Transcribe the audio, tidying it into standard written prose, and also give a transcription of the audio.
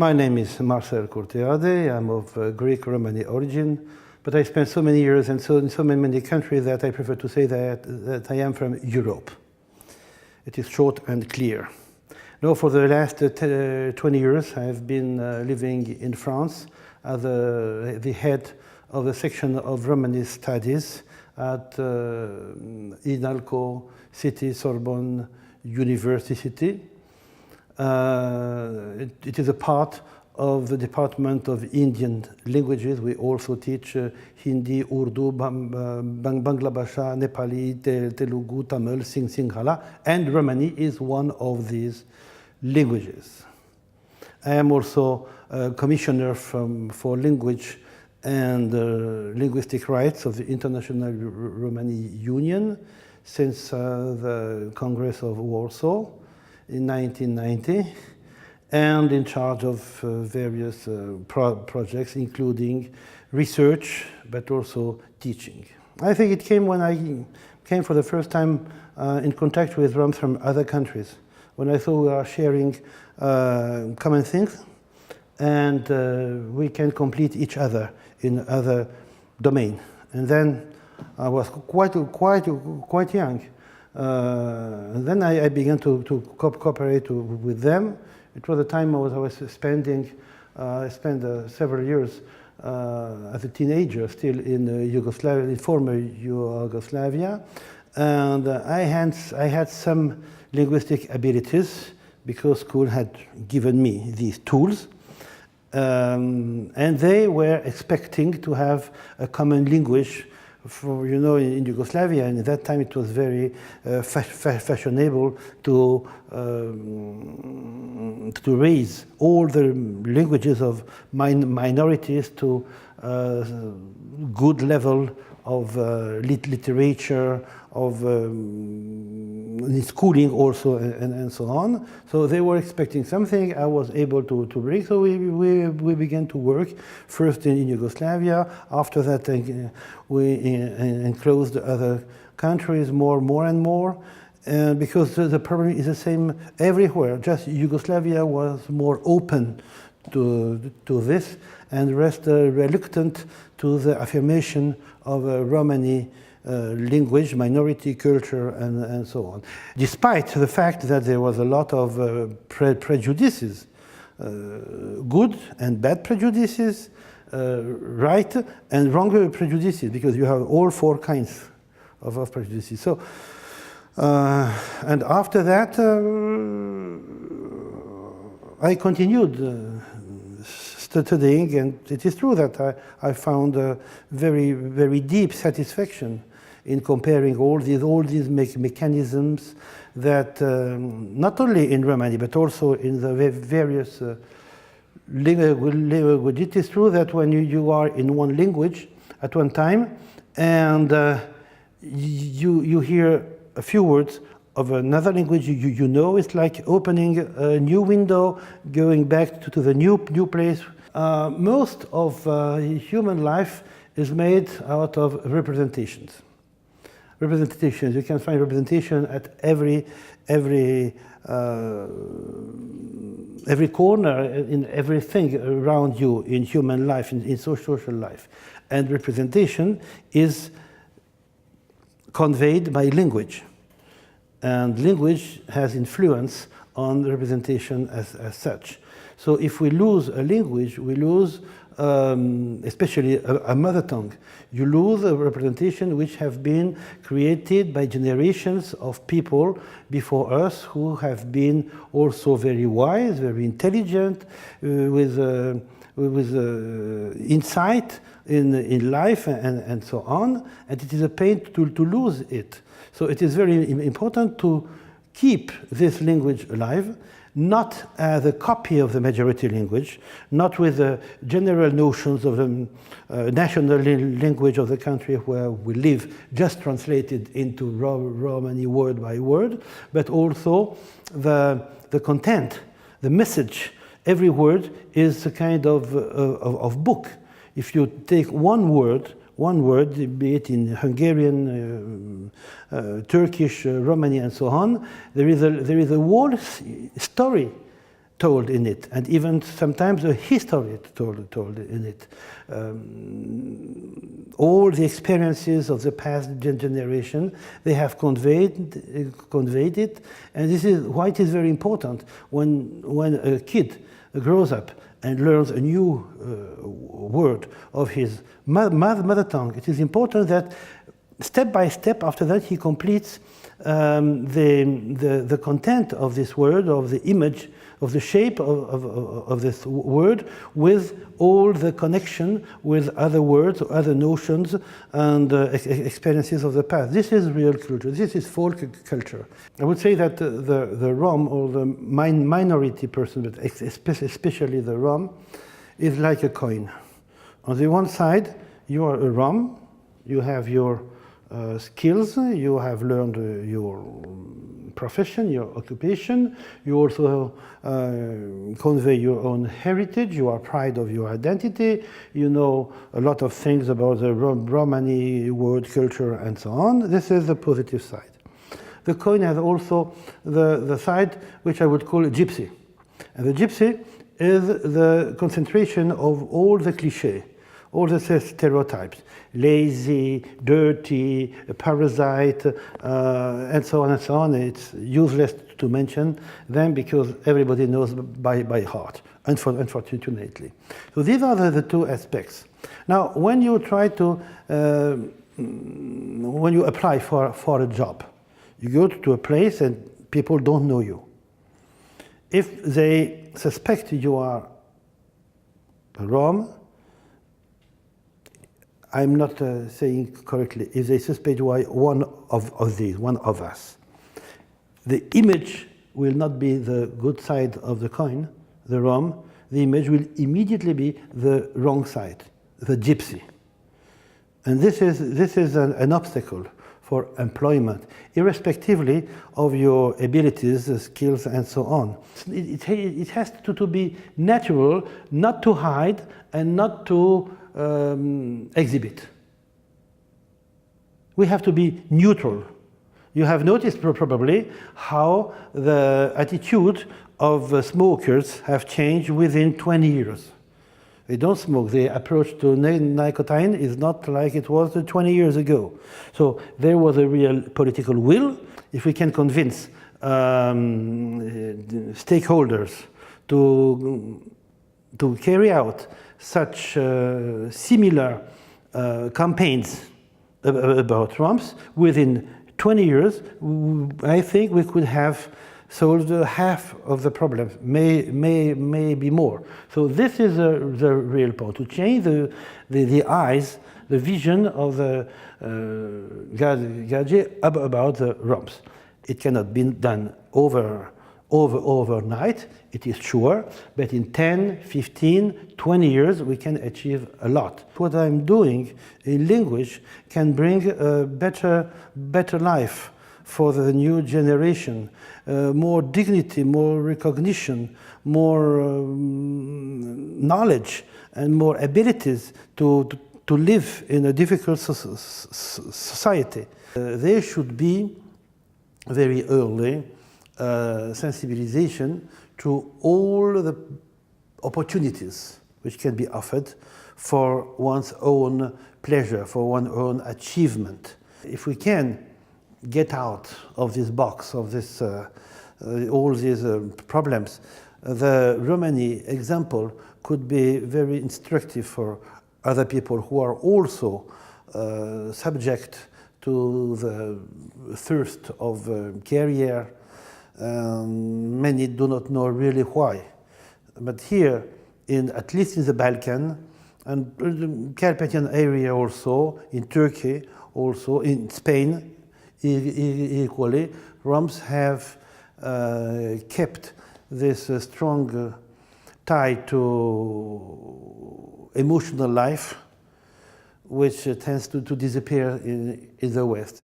My name is Marcel Courtiade. I'm of Greek-Romani origin, but I spent so many years and in so many countries that I prefer to say that I am from Europe. It is short and clear. Now, for the last 20 years, I've been living in France as the head of the section of Romanist studies at INALCO City Sorbonne University. It is a part of the Department of Indian Languages. We also teach Hindi, Urdu, Bangla Bhasha, Nepali, Telugu, Tamil, Sinhala, and Romani is one of these languages. I am also a commissioner for language and linguistic rights of the International Romani Union since the Congress of Warsaw in 1990, and in charge of various projects, including research, but also teaching. I think it came when I came for the first time in contact with Roms from other countries, when I thought we are sharing common things, and we can complete each other in other domain. And then I was quite young. And then I began to cooperate with them. It was a time I was spending, I spent several years as a teenager still in Yugoslavia, in former Yugoslavia. And I had some linguistic abilities because school had given me these tools. And they were expecting to have a common language. For, you know, in Yugoslavia, and at that time it was very fashionable to raise all the languages of minorities to good level of literature, of schooling also, and so on. So they were expecting something I was able to bring. So we began to work first in Yugoslavia. After that, we enclosed other countries more and more. Because the problem is the same everywhere. Just Yugoslavia was more open to this, and the rest reluctant to the affirmation of a Romani language, minority culture, and so on. Despite the fact that there was a lot of prejudices, good and bad prejudices, right and wrong prejudices, because you have all four kinds of prejudices. So, and after that, I continued studying, and it is true that I found a very deep satisfaction in comparing all these mechanisms that not only in Romani but also in the various languages. It is true that when you are in one language at one time and you hear a few words of another language you know, it's like opening a new window, going back to the new place. Most of human life is made out of representations. Representations. You can find representation at every corner, in everything around you, in human life, in social life. And representation is conveyed by language. And language has influence on representation as such. So if we lose a language, we lose, especially a mother tongue, you lose a representation which have been created by generations of people before us who have been also very wise, very intelligent, with insight in life and so on. And it is a pain to lose it. So it is very important to keep this language alive, not as a copy of the majority language, not with the general notions of the national language of the country where we live, just translated into Romani word by word, but also the content, the message. Every word is a kind of book. If you take one word, be it in Hungarian, Turkish, Romani, and so on, there is a whole story told in it, and even sometimes a history told in it. All the experiences of the past generation, they have conveyed it, and this is why it is very important when a kid grows up and learns a new word of his mother tongue. It is important that step by step after that he completes the content of this word, of the image, of the shape of this word, with all the connection with other words, other notions, and experiences of the past. This is real culture. This is folk culture. I would say that the Rom, or the minority person, but especially the Rom, is like a coin. On the one side, you are a Rom, you have your skills, you have learned your profession, your occupation, you also convey your own heritage, you are proud of your identity, you know a lot of things about the Romani word culture and so on. This is the positive side. The coin has also the side which I would call a gypsy. And the gypsy is the concentration of all the clichés, all the stereotypes: lazy, dirty, parasite, and so on and so on. It's useless to mention them because everybody knows by heart, unfortunately. So these are the two aspects. Now, when you try to, when you apply for a job, you go to a place and people don't know you. If they suspect you are a Rom, I'm not saying correctly, if they suspect you are one of these, one of us, the image will not be the good side of the coin, the Rom. The image will immediately be the wrong side, the gypsy. And this is an obstacle for employment, irrespectively of your abilities, skills, and so on. It has to be natural, not to hide and not to exhibit. We have to be neutral. You have noticed probably how the attitude of smokers have changed within 20 years. They don't smoke. The approach to nicotine is not like it was 20 years ago. So there was a real political will. If we can convince stakeholders to carry out such similar campaigns about Roms, within 20 years, I think we could have solved half of the problems, maybe more. So this is the real point, to change the eyes, the vision of the Gadget about the Roms. It cannot be done overnight, it is sure, but in 10, 15, 20 years we can achieve a lot. What I'm doing in language can bring a better life for the new generation, more dignity, more recognition, more knowledge, and more abilities to live in a difficult society. There should be very early sensibilization to all the opportunities which can be offered for one's own pleasure, for one's own achievement. If we can get out of this box, of this, all these problems, the Romani example could be very instructive for other people who are also subject to the thirst of career. Many do not know really why. But here, at least in the Balkan, and the Carpathian area also, in Turkey, also in Spain, equally, Roms have kept this strong tie to emotional life, which tends to disappear in the West.